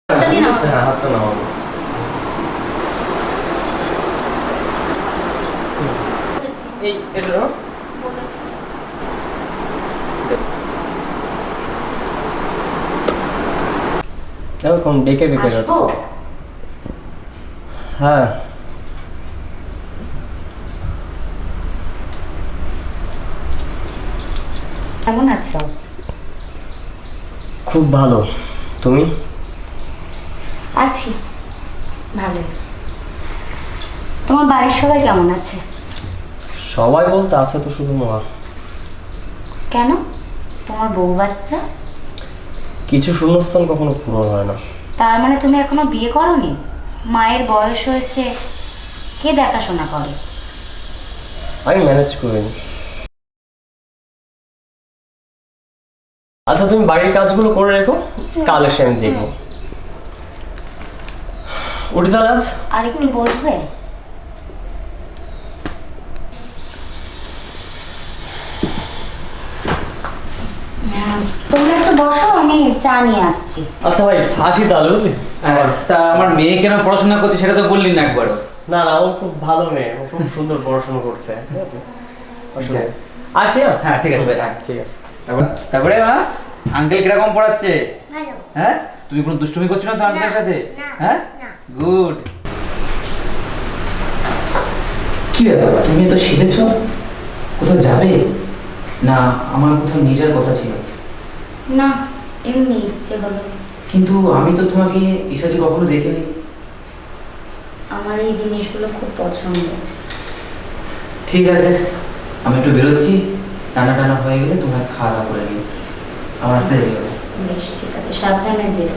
হাতটা নাও। এই এটা নাও। দেখো কোন ডেকে বেকে যাচ্ছে। হ্যাঁ কেমন আছো? খুব ভালো, তুমি? আছি ভালোই। তোমার বাড়ির সবাই কেমন আছে? সবাই বলতে আছে তো শুধু মা। কেন? তোমার বউ বাচ্চা? কিছু শূন্যস্থান কখনো পূরণ হয় না। তার মানে তুমি এখনো বিয়ে করোনি? মায়ের বয়স হয়েছে, কে দেখাশোনা করে? আমি ম্যানেজ করিনি। আচ্ছা তুমি বাড়ির কাজগুলো করে রেখো, কাল এসে আমি দেখবো। উঠি তাহলে আজ। আর একটু বসবে? তোমরা একটু বসো, আমি চা নিয়ে আসছি। আচ্ছা ভাই ফাঁসি তাহলে বুঝলি। তা আমার মেয়ে কেন পড়াশোনা করছে সেটা তো বললি না একবার। না না, ও খুব ভালো মেয়ে, ও খুব সুন্দর পড়াশোনা করছে, ঠিক আছে। আচ্ছা। আসি। হ্যাঁ ঠিক আছে ভাই, হ্যাঁ। ঠিক আছে। তারপরে মা, আঙ্কেল কিরকম পড়াচ্ছে? ভালো। হ্যাঁ, তুমি কোনো দুষ্টুমি করছো না তো আঙ্কেলের সাথে? না, হ্যাঁ, না। গুড। কি ব্যাপার, তুমি তো শিখেছো? কোথাও যাবে? না আমার কোথাও নিয়ে যাওয়ার কথা ছিল। না, এমনি ইচ্ছে হলো। কিন্তু আমি তো তোমাকে এই সাথে কখনো দেখিনি। আমার এই জিনিসগুলো খুব পছন্দ। ঠিক আছে, আমি একটু বেরোচ্ছি, টানা টানা হয়ে গেলে তোমরা খাওয়া দাওয়া করে নিও, আমার আসতে দেরি হবে। বেশ ঠিক আছে, সাবধানে যেও।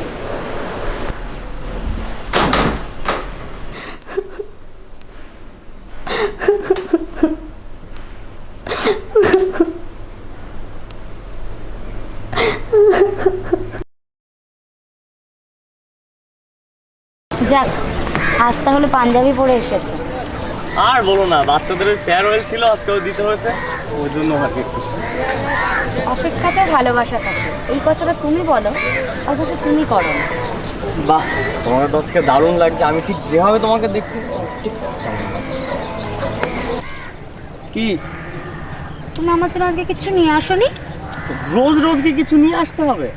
যাক, আজ তাহলে পাঞ্জাবি পরে এসেছে। আর বলো না, বাচ্চাদের ফেয়ারওয়েল ছিল, আজকেও দিতে হয়েছে, ওই জন্য আর কি। অপেক্ষাতে ভালোবাসা থাকে, এই কথাটা তুমি বলো, অথচ তুমি করো না। বাহ, তোমাকে তো আজকে দারুণ লাগছে। আমি ঠিক যেভাবে তোমাকে দেখতেছি ঠিক কি। তুমি আমার জন্য আজকে কিছু নিয়ে আসোনি? রোজ রোজ কি কিছু নিয়ে আসতে হবে?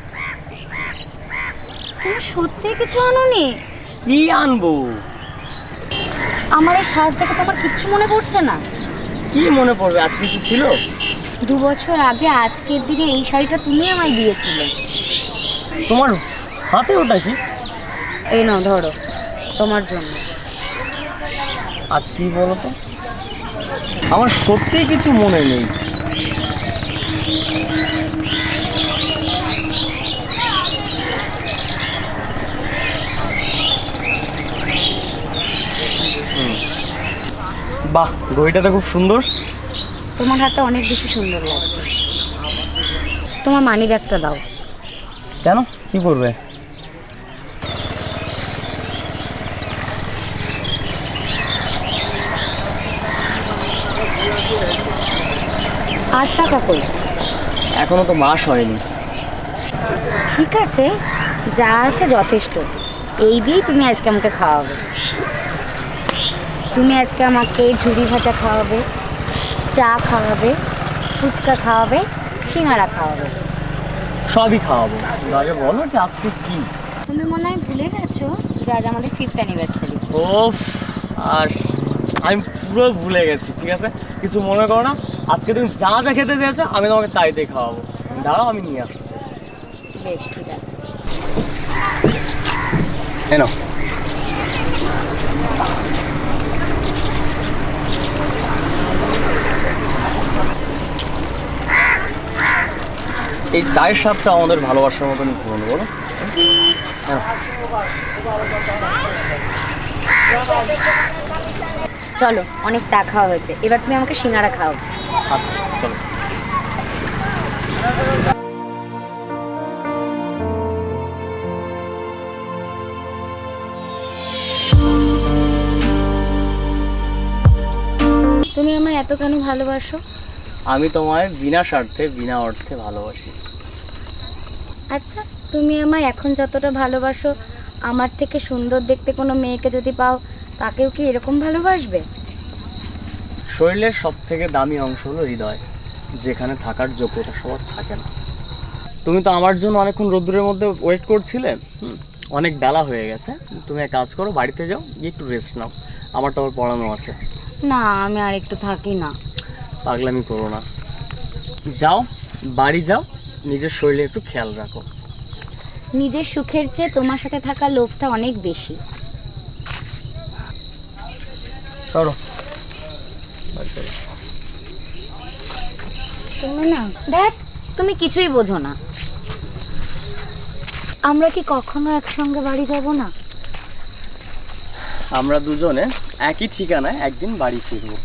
তুমি সত্যি কিছু আনোনি? কি আনবো? আমার এই সাজ দেখে তোমার কিচ্ছু মনে পড়ছে না? কি মনে পড়বে, আজ কিছু ছিল? 2 বছর আগে আজকের দিনে এই শাড়িটা তুমি আমায় দিয়েছিলে। তোমার হাতে ওটা কি? এই নাও ধরো, তোমার জন্য। আজ কি বলো তো, আমার সত্যিই কিছু মনে নেই। বাহ, ঘড়িটা তো খুব সুন্দর। তোমার হাতে অনেক বেশি সুন্দর লাগছে। তোমার মানি ব্যাগটা দাও। কেন, কি করবে? আর টাকা কই? এখনো তো মাস হয়নি। ঠিক আছে, যা আছে যথেষ্ট। এই দিয়েই তুমি আজকে আমাকে খাওয়াবে। তুমি আজকে আমাকে ঝুড়ি ভাজা খাওয়াবে, চা খাওয়াবে, ফুচকা খাওয়াবে, সিঙ্গাড়া খাওয়াবে। সবই খাওয়াবো, আগে বলো যে আজকে কি। তুমি মনে হয় ভুলে গেছো যে আজ আমাদের 5th অ্যানিভার্সারি। ওফ, আর আমি পুরো ভুলে গেছি। ঠিক আছে, কিছু মনে করো না। আজকে তুমি যা যা খেতে চেয়েছো আমি তোমাকে তাই দিয়ে খাওয়াবো। দাঁড়াও, আমি নিয়ে আসছি। বেশ ঠিক আছে। এনো। এই চায়ের স্বাদটা আমাদের ভালোবাসার মতনই পুরনো, বলো। চলো, অনেক চা খাওয়া হয়েছে, এবার তুমি আমাকে সিঙ্গাড়া খাও। আচ্ছা চলো। তুমি আমায় এত কেন ভালোবাসো? আমি তোমায় বিনা স্বার্থে বিনা অর্থে ভালোবাসি। আচ্ছা, তুমি আমায় এখন যতটা ভালোবাসো আমার থেকে সুন্দর দেখতে কোনো মেয়েকে যদি পাও, তাকেও কি এরকম ভালোবাসবে? শরীরের সব থেকে দামি অংশ হলো হৃদয়, যেখানে থাকার যোগ্যতা সবার থাকে না। তুমি তো আমার জন্য অনেকক্ষণ রোদ্দুরের মধ্যে ওয়েট করছিলে। অনেক বেলা হয়ে গেছে, তুমি এক কাজ করো, বাড়িতে যাও, গিয়ে একটু রেস্ট নাও। আমার তো আবার পড়ানো আছে। না, আমি আর একটু থাকি না। পাগলামি করো না, যাও বাড়ি যাও, নিজের শরীরে একটু খেয়াল রাখো। নিজের সুখের চেয়ে তোমার সাথে থাকা লোভটা অনেক বেশি। চলো। তুমি না, দেখ, তুমি কিছুই বোঝো না। আমরা কি কখনো একসঙ্গে বাড়ি যাব না? আমরা দুজনে একই ঠিকানায় একদিন বাড়ি ফিরবো।